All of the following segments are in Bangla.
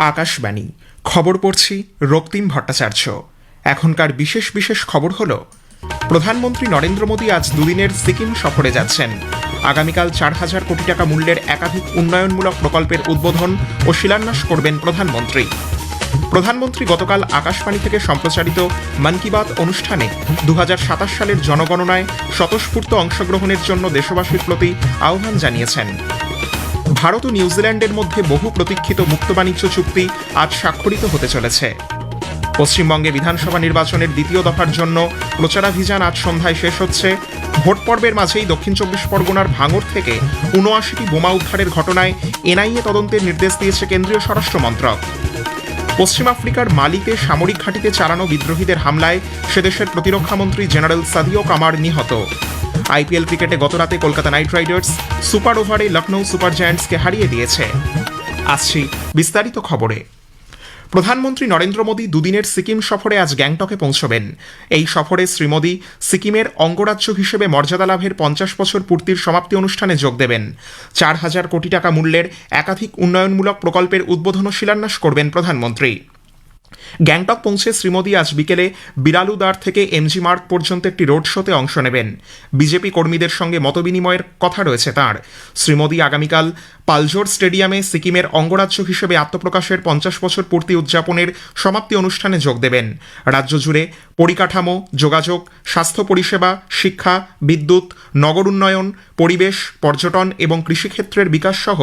আকাশবাণী খবর পড়ছি রক্তিম ভট্টাচার্য। এখনকার বিশেষ বিশেষ খবর হল, প্রধানমন্ত্রী নরেন্দ্র মোদী আজ দুদিনের সিকিম সফরে যাচ্ছেন। আগামীকাল 4,000 কোটি টাকা মূল্যের একাধিক উন্নয়নমূলক প্রকল্পের উদ্বোধন ও শিলান্যাস করবেন প্রধানমন্ত্রী। প্রধানমন্ত্রী গতকাল আকাশবাণী থেকে সম্প্রচারিত মন কি বাত অনুষ্ঠানে 2027 সালের জনগণনায় স্বতঃস্ফূর্ত অংশগ্রহণের জন্য দেশবাসীর প্রতি আহ্বান জানিয়েছেন। ভারত ও নিউজিল্যান্ডের মধ্যে বহু প্রতীক্ষিত মুক্ত বাণিজ্য চুক্তি আজ স্বাক্ষরিত হতে চলেছে। পশ্চিমবঙ্গে বিধানসভা নির্বাচনের দ্বিতীয় দফার জন্য প্রচারাভিযান আজ সন্ধ্যায় শেষ হচ্ছে। ভোট পর্বের মাঝেই দক্ষিণ 24 পরগনার ভাঙড় থেকে 79টি বোমা উদ্ধারের ঘটনায় এনআইএ তদন্তের নির্দেশ দিয়েছে কেন্দ্রীয় স্বরাষ্ট্র মন্ত্রক। পশ্চিম আফ্রিকার মালিতে সামরিক ঘাঁটিতে চালানো বিদ্রোহীদের হামলায় সেদেশের প্রতিরক্ষামন্ত্রী জেনারেল সাদিও কামার নিহত। আইপিএল ক্রিকেটে গতরাতে কলকাতা নাইট রাইডার্স সুপার ওভারে লখনৌ সুপার জায়ান্টসকে হারিয়ে দিয়েছে। আসছি বিস্তারিত খবরে। প্রধানমন্ত্রী নরেন্দ্র মোদী দুদিনের সিকিম সফরে আজ গ্যাংটকে পৌঁছবেন। এই সফরে শ্রী মোদী সিকিমের অঙ্গরাজ্য হিসেবে মর্যাদা লাভের 50 বছর পূর্তির সমাপ্তি অনুষ্ঠানে যোগ দেবেন। 4,000 কোটি টাকা মূল্যের একাধিক উন্নয়নমূলক প্রকল্পের উদ্বোধন ও শিলান্যাস করবেন প্রধানমন্ত্রী। গ্যাংটক পৌঁছে শ্রী মোদী আজ বিকেলে বিরালুদার থেকে এমজি মার্গ পর্যন্ত একটি রোড শোতে অংশ নেবেন। বিজেপি কর্মীদের সঙ্গে মতবিনিময়ের কথা রয়েছে তাঁর। শ্রী মোদী আগামীকাল পালজোর স্টেডিয়ামে সিকিমের অঙ্গরাজ্য হিসেবে আত্মপ্রকাশের 50 বছর পূর্তি উদযাপনের সমাপ্তি অনুষ্ঠানে যোগ দেবেন। রাজ্য জুড়ে পরিকাঠামো, যোগাযোগ, স্বাস্থ্য পরিষেবা, শিক্ষা, বিদ্যুৎ, নগর উন্নয়ন, পরিবেশ, পর্যটন এবং কৃষিক্ষেত্রের বিকাশ সহ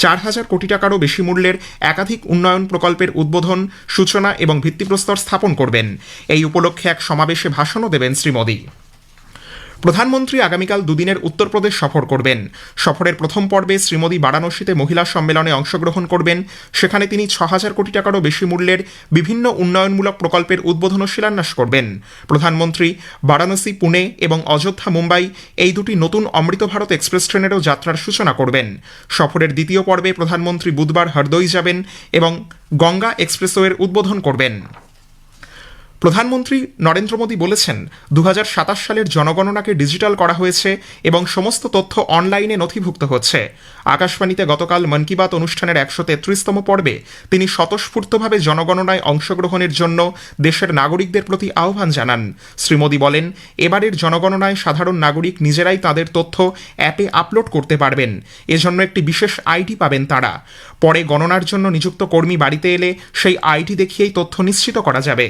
4,000 কোটি টাকারও বেশি মূল্যের একাধিক উন্নয়ন প্রকল্পের উদ্বোধন, সূচনা এবং ভিত্তিপ্রস্তর স্থাপন করবেন। এই উপলক্ষে এক সমাবেশে ভাষণও দেবেন শ্রী মোদী। প্রধানমন্ত্রী আগামীকাল দুদিনের উত্তরপ্রদেশ সফর করবেন। সফরের প্রথম পর্বে শ্রী মোদী বারাণসীতে মহিলা সম্মেলনে অংশগ্রহণ করবেন। সেখানে তিনি 6,000 কোটি টাকারও বেশি মূল্যের বিভিন্ন উন্নয়নমূলক প্রকল্পের উদ্বোধন ও শিলান্যাস করবেন। প্রধানমন্ত্রী বারাণসী, পুনে এবং অযোধ্যা মুম্বাই এই দুটি নতুন অমৃত ভারত এক্সপ্রেস ট্রেনেরও যাত্রার সূচনা করবেন। সফরের দ্বিতীয় পর্বে প্রধানমন্ত্রী বুধবার হরদই যাবেন এবং গঙ্গা এক্সপ্রেসওয়ের উদ্বোধন করবেন। প্রধানমন্ত্রী নরেন্দ্র মোদী বলেছেন, 2027 সালের জনগণনাকে ডিজিটাল করা হয়েছে এবং সমস্ত তথ্য অনলাইনে নথিভুক্ত হচ্ছে। আকাশবাণীতে গতকাল মন কি বাত অনুষ্ঠানের 133তম পর্বে তিনি স্বতঃস্ফূর্তভাবে জনগণনায় অংশগ্রহণের জন্য দেশের নাগরিকদের প্রতি আহ্বান জানান। শ্রী মোদী বলেন, এবারের জনগণনায় সাধারণ নাগরিক নিজেরাই তাদের তথ্য অ্যাপে আপলোড করতে পারবেন। এজন্য একটি বিশেষ আইডি পাবেন তারা। পরে গণনার জন্য নিযুক্ত কর্মী বাড়িতে এলে সেই আইডি দেখিয়েই তথ্য নিশ্চিত করা যাবে।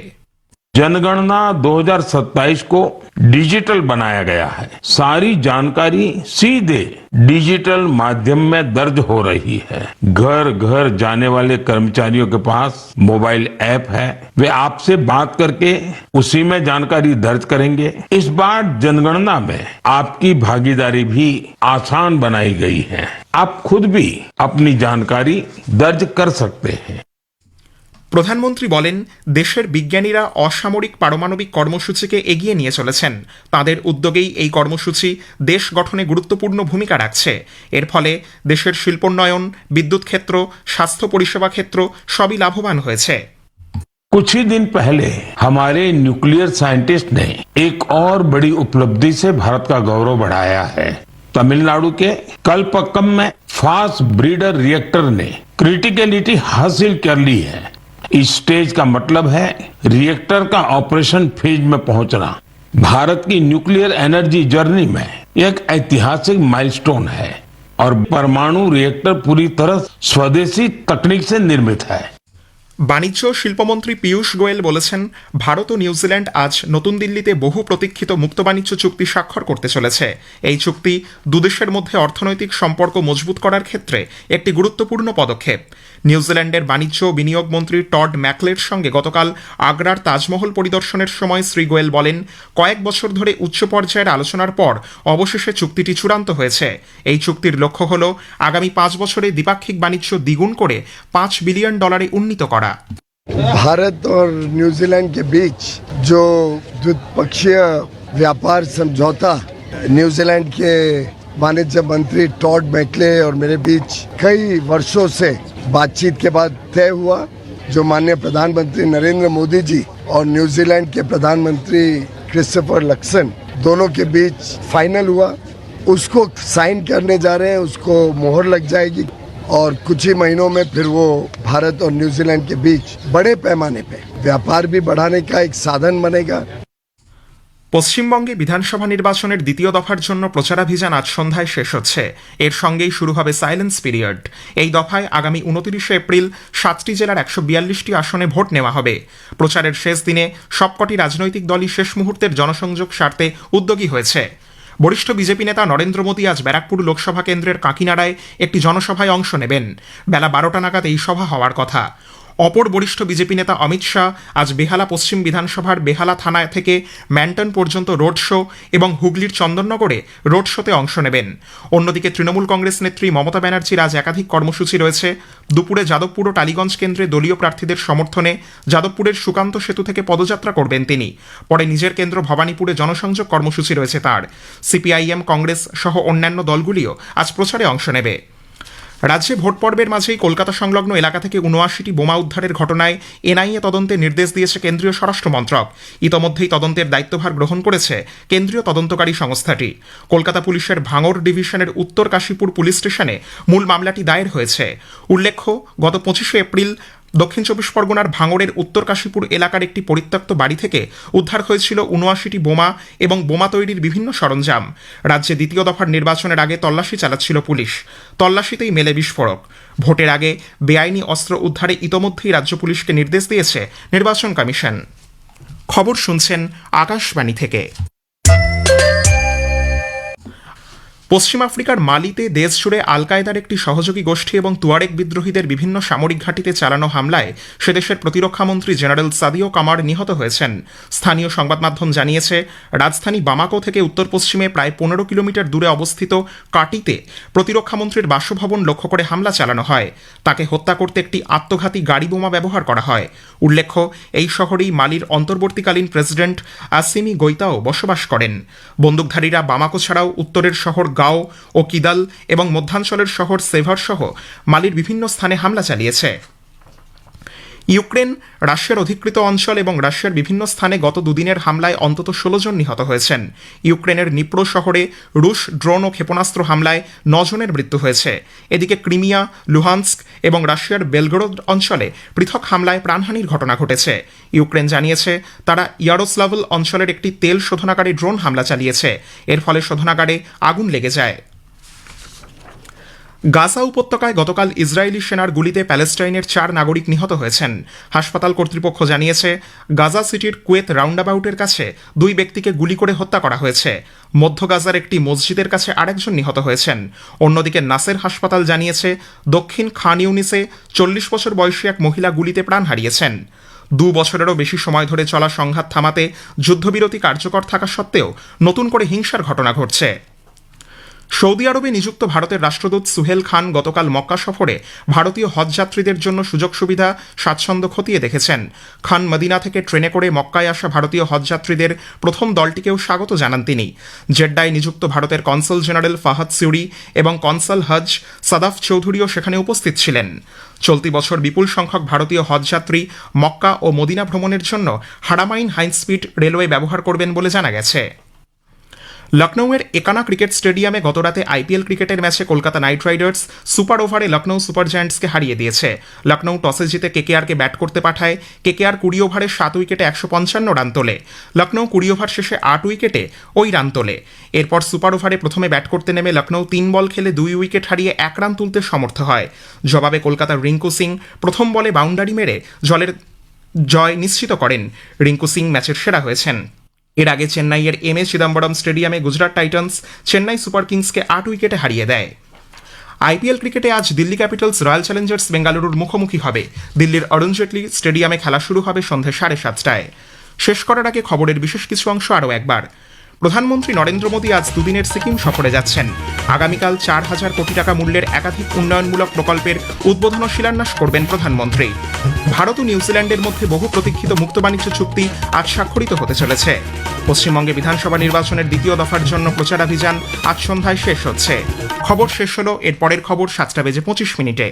जनगणना 2027 को डिजिटल बनाया गया है। सारी जानकारी सीधे डिजिटल माध्यम में दर्ज हो रही है। घर घर जाने वाले कर्मचारियों के पास मोबाइल ऐप है। वे आपसे बात करके उसी में जानकारी दर्ज करेंगे। इस बार जनगणना में आपकी भागीदारी भी आसान बनाई गई है। आप खुद भी अपनी जानकारी दर्ज कर सकते हैं। প্রধানমন্ত্রী বলেন, দেশের বিজ্ঞানীরা অসামরিক পারমাণবিক কর্মসূচিকে এগিয়ে নিয়ে চলেছেন। তাদের উদ্যোগেই এই কর্মসূচি দেশ গঠনে গুরুত্বপূর্ণ ভূমিকা রাখছে। এর ফলে দেশের শিল্পোন্নয়ন, বিদ্যুৎ ক্ষেত্র, স্বাস্থ্য পরিষেবা ক্ষেত্র সবই লাভবান হয়েছে। कुछ ही दिन पहले हमारे न्यूक्लियर साइंटिस्ट ने एक और बड़ी उपलब्धि से भारत का गौरव बढ़ाया है। तमिलनाडु के कलपक्कम में फास्ट ब्रीडर रिएक्टर ने क्रिटिकलिटी हासिल कर ली है। इस स्टेज का मतलब है रिएक्टर का ऑपरेशन फेज में पहुंचना। भारत की न्यूक्लियर एनर्जी जर्नी में एक ऐतिहासिक माइलस्टोन है और परमाणु रिएक्टर पूरी तरह स्वदेशी तकनीक से निर्मित है। বাণিজ্য ও শিল্পমন্ত্রী পীয়ূষ গোয়েল বলেছেন, ভারত ও নিউজিল্যান্ড আজ নতুন দিল্লিতে বহু প্রতীক্ষিত মুক্ত বাণিজ্য চুক্তি স্বাক্ষর করতে চলেছে। এই চুক্তি দুদেশের মধ্যে অর্থনৈতিক সম্পর্ক মজবুত করার ক্ষেত্রে একটি গুরুত্বপূর্ণ পদক্ষেপ। নিউজিল্যান্ডের বাণিজ্য ও বিনিয়োগ মন্ত্রী টড ম্যাকলের সঙ্গে গতকাল আগ্রার তাজমহল পরিদর্শনের সময় শ্রী গোয়েল বলেন, কয়েক বছর ধরে উচ্চ পর্যায়ের আলোচনার পর অবশেষে চুক্তিটি চূড়ান্ত হয়েছে। এই চুক্তির লক্ষ্য হল আগামী 5 বছরে দ্বিপাক্ষিক বাণিজ্য দ্বিগুণ করে $5 বিলিয়ন উন্নীত করা। भारत और न्यूजीलैंड के बीच जो द्विपक्षीय व्यापार समझौता न्यूजीलैंड के वाणिज्य मंत्री टॉड मैकले और मेरे बीच कई वर्षों से बातचीत के बाद तय हुआ, जो माननीय प्रधानमंत्री नरेंद्र मोदी जी और न्यूजीलैंड के प्रधानमंत्री क्रिस्टोफर लक्सन दोनों के बीच फाइनल हुआ, उसको साइन करने जा रहे हैं। उसको मोहर लग जाएगी और कुछ ही महीनों में फिर वो भारत और न्यूजीलैंड के बीच बड़े पैमाने पे व्यापार भी बढ़ाने का एक साधन बनेगा। পশ্চিমবঙ্গে বিধানসভা নির্বাচনের দ্বিতীয় দফার জন্য প্রচারাভিযান আজ সন্ধ্যায় শেষ হচ্ছে। এর সঙ্গেই শুরু হবে সাইলেন্স পিরিয়ড। এই দফায় আগামী 29 এপ্রিল 7টি জেলার 142টি আসনে ভোট নেওয়া হবে। প্রচারের শেষ দিনে সবকটি রাজনৈতিক দলই শেষ মুহূর্তের জনসংযোগ সারতে উদ্যোগী হয়েছে। বরিষ্ঠ বিজেপি নেতা নরেন্দ্র মোদী আজ ব্যারাকপুর লোকসভা কেন্দ্রের কাকিনাড়ায় একটি জনসভায় অংশ নেবেন। বেলা 12টা নাগাদ এই সভা হওয়ার কথা। অপর বরিষ্ঠ বিজেপি নেতা অমিত শাহ আজ বেহালা পশ্চিম বিধানসভার বেহালা থানা থেকে ম্যান্টন পর্যন্ত রোড শো এবং হুগলির চন্দননগরে রোড শোতে অংশ নেবেন। অন্যদিকে তৃণমূল কংগ্রেস নেত্রী মমতা ব্যানার্জির আজ একাধিক কর্মসূচি রয়েছে। দুপুরে যাদবপুর ও টালিগঞ্জ কেন্দ্রে দলীয় প্রার্থীদের সমর্থনে যাদবপুরের সুকান্ত সেতু থেকে পদযাত্রা করবেন তিনি। পরে নিজের কেন্দ্র ভবানীপুরে জনসংযোগ কর্মসূচি রয়েছে তাঁর। সিপিআইএম, কংগ্রেস সহ অন্যান্য দলগুলিও আজ প্রচারে অংশ নেবে। রাজ্যে ভোট পর্বের মাঝেই কলকাতা সংলগ্ন এলাকা থেকে ৭৯টি বোমা উদ্ধারের ঘটনায় এনআইএ তদন্তের নির্দেশ দিয়েছে কেন্দ্রীয় স্বরাষ্ট্র মন্ত্রক। ইতোমধ্যেই তদন্তের দায়িত্বভার গ্রহণ করেছে কেন্দ্রীয় তদন্তকারী সংস্থাটি। কলকাতা পুলিশের ভাঙড় ডিভিশনের উত্তর কাশীপুর পুলিশ স্টেশনে মূল মামলাটি দায়ের হয়েছে। উল্লেখ্য, গত 25 এপ্রিল দক্ষিণ 24 পরগনার ভাঙড়ের উত্তর কাশীপুর এলাকার একটি পরিত্যক্ত বাড়ি থেকে উদ্ধার হয়েছিল ৭৯টি বোমা এবং বোমা তৈরির বিভিন্ন সরঞ্জাম। রাজ্যে দ্বিতীয় দফার নির্বাচনের আগে তল্লাশি চালাচ্ছিল পুলিশ। তল্লাশিতেই মেলে বিস্ফোরক। ভোটের আগে বেআইনি অস্ত্র উদ্ধারে ইতোমধ্যেই রাজ্য পুলিশকে নির্দেশ দিয়েছে নির্বাচন কমিশন। খবর শুনছেন আকাশবাণী থেকে। পশ্চিম আফ্রিকার মালিতে দেশজুড়ে আল কায়েদার একটি সহযোগী গোষ্ঠী এবং তুয়ারেগ বিদ্রোহীদের বিভিন্ন সামরিক ঘাঁটিতে চালানো হামলায় সে দেশের প্রতিরক্ষামন্ত্রী জেনারেল সাদিও কামার নিহত হয়েছেন। স্থানীয় সংবাদ মাধ্যম জানিয়েছে, রাজধানী বামাকো থেকে উত্তর পশ্চিমে প্রায় 15 কিলোমিটার দূরে অবস্থিত কাটিতে প্রতিরক্ষামন্ত্রীর বাসভবন লক্ষ্য করে হামলা চালানো হয়। তাকে হত্যা করতে একটি আত্মঘাতী গাড়ি বোমা ব্যবহার করা হয়। উল্লেখ্য, এই শহরেই মালির অন্তর্বর্তীকালীন প্রেসিডেন্ট আসিমি গোইতাও বসবাস করেন। বন্দুকধারীরা বামাকো ছাড়াও উত্তরের শহর গাও ও কিদাল এবং মধ্যাঞ্চলের শহর সেভার সহ মালির বিভিন্ন স্থানে হামলা চালিয়েছে। ইউক্রেন, রাশিয়ার অধিকৃত অঞ্চল এবং রাশিয়ার বিভিন্ন স্থানে গত দুদিনের হামলায় অন্তত 16 জন নিহত হয়েছেন। ইউক্রেনের নিপ্রো শহরে রুশ ড্রোন ও ক্ষেপণাস্ত্র হামলায় 9 জনের মৃত্যু হয়েছে। এদিকে ক্রিমিয়া, লুহান্স্ক এবং রাশিয়ার বেলগরোদ অঞ্চলে পৃথক হামলায় প্রাণহানির ঘটনা ঘটেছে। ইউক্রেন জানিয়েছে, তারা ইয়ারোস্লাভল অঞ্চলের একটি তেল শোধনাগারে ড্রোন হামলা চালিয়েছে। এর ফলে শোধনাগারে আগুন লেগে যায়। গাজা উপত্যকায় গতকাল ইসরায়েলি সেনার গুলিতে প্যালেস্টাইনের 4 নাগরিক নিহত হয়েছেন। হাসপাতাল কর্তৃপক্ষ জানিয়েছে, গাজা সিটির কুয়েত রাউন্ডাবাউটের কাছে 2 ব্যক্তিকে গুলি করে হত্যা করা হয়েছে। মধ্য গাজার একটি মসজিদের কাছে আরেকজন নিহত হয়েছেন। অন্যদিকে নাসের হাসপাতাল জানিয়েছে, দক্ষিণ খান ইউনিসে 40 বছর বয়সী এক মহিলা গুলিতে প্রাণ হারিয়েছেন। 2 বছরেরও বেশি সময় ধরে চলা সংঘাত থামাতে যুদ্ধবিরতি কার্যকর থাকা সত্ত্বেও নতুন করে হিংসার ঘটনা ঘটছে। সৌদি আরবে নিযুক্ত ভারতের রাষ্ট্রদূত সুহেল খান গতকাল মক্কা সফরে ভারতীয় হজ যাত্রীদের জন্য সুযোগ সুবিধা স্বাচ্ছন্দ্য খতিয়ে দেখেছেন। খান মদিনা থেকে ট্রেনে করে মক্কায় আসা ভারতীয় হজ যাত্রীদের প্রথম দলটিকেও স্বাগত জানান তিনি। জেড্ডায় নিযুক্ত ভারতের কনসাল জেনারেল ফাহাদ সিউরি এবং কনসাল হজ সাদাফ চৌধুরীও সেখানে উপস্থিত ছিলেন। চলতি বছর বিপুল সংখ্যক ভারতীয় হজযাত্রী মক্কা ও মদিনা ভ্রমণের জন্য হারামাইন হাই স্পিড রেলওয়ে ব্যবহার করবেন বলে জানা গেছে। লখনৌয়ের একানা ক্রিকেট স্টেডিয়ামে গতরাতে আইপিএল ক্রিকেটের ম্যাচে কলকাতা নাইট রাইডার্স সুপার ওভারে লখনৌ সুপার জায়ান্টসকে হারিয়ে দিয়েছে। লখনৌ টসে জিতে কেকেআরকে ব্যাট করতে পাঠায়। কেকেআর 20 ওভারে 7 উইকেটে 155 রান তোলে। লখনৌ 20 ওভার শেষে 8 উইকেটে ওই রান তোলে। এরপর সুপার ওভারে প্রথমে ব্যাট করতে নেমে লখনৌ 3 বল খেলে 2 উইকেট হারিয়ে 1 রান তুলতে সমর্থ হয়। জবাবে কলকাতার রিঙ্কু সিং প্রথম বলে বাউন্ডারি মেরে জয় নিশ্চিত করেন। রিঙ্কু সিং ম্যাচের সেরা হয়েছেন। এর আগে চেন্নাইয়ের এম এ চিদম্বরম স্টেডিয়ামে গুজরাট টাইটান্স চেন্নাই সুপার কিংসকে 8 উইকেটে হারিয়ে দেয়। আইপিএল ক্রিকেটে আজ দিল্লি ক্যাপিটালস রয়্যাল চ্যালেঞ্জার্স বেঙ্গালুরুর মুখোমুখি হবে। দিল্লির অরুণ জেটলি স্টেডিয়ামে খেলা শুরু হবে সন্ধ্যে 7:30টায়। শেষ করার আগে খবরের বিশেষ কিছু অংশ আরও একবার। প্রধানমন্ত্রী নরেন্দ্র মোদী আজ দুদিনের সিকিম সফরে যাচ্ছেন। আগামীকাল 4,000 কোটি টাকা মূল্যের একাধিক উন্নয়নমূলক প্রকল্পের উদ্বোধন ও শিলান্যাস করবেন প্রধানমন্ত্রী। ভারত ও নিউজিল্যান্ডের মধ্যে বহু প্রতীক্ষিত মুক্ত বাণিজ্য চুক্তি আজ স্বাক্ষরিত হতে চলেছে। পশ্চিমবঙ্গে বিধানসভা নির্বাচনের দ্বিতীয় দফার জন্য প্রচারাভিযান আজ সন্ধ্যায় শেষ হচ্ছে। খবর শেষ হলো। এর পরের খবর 7:25 মিনিটে।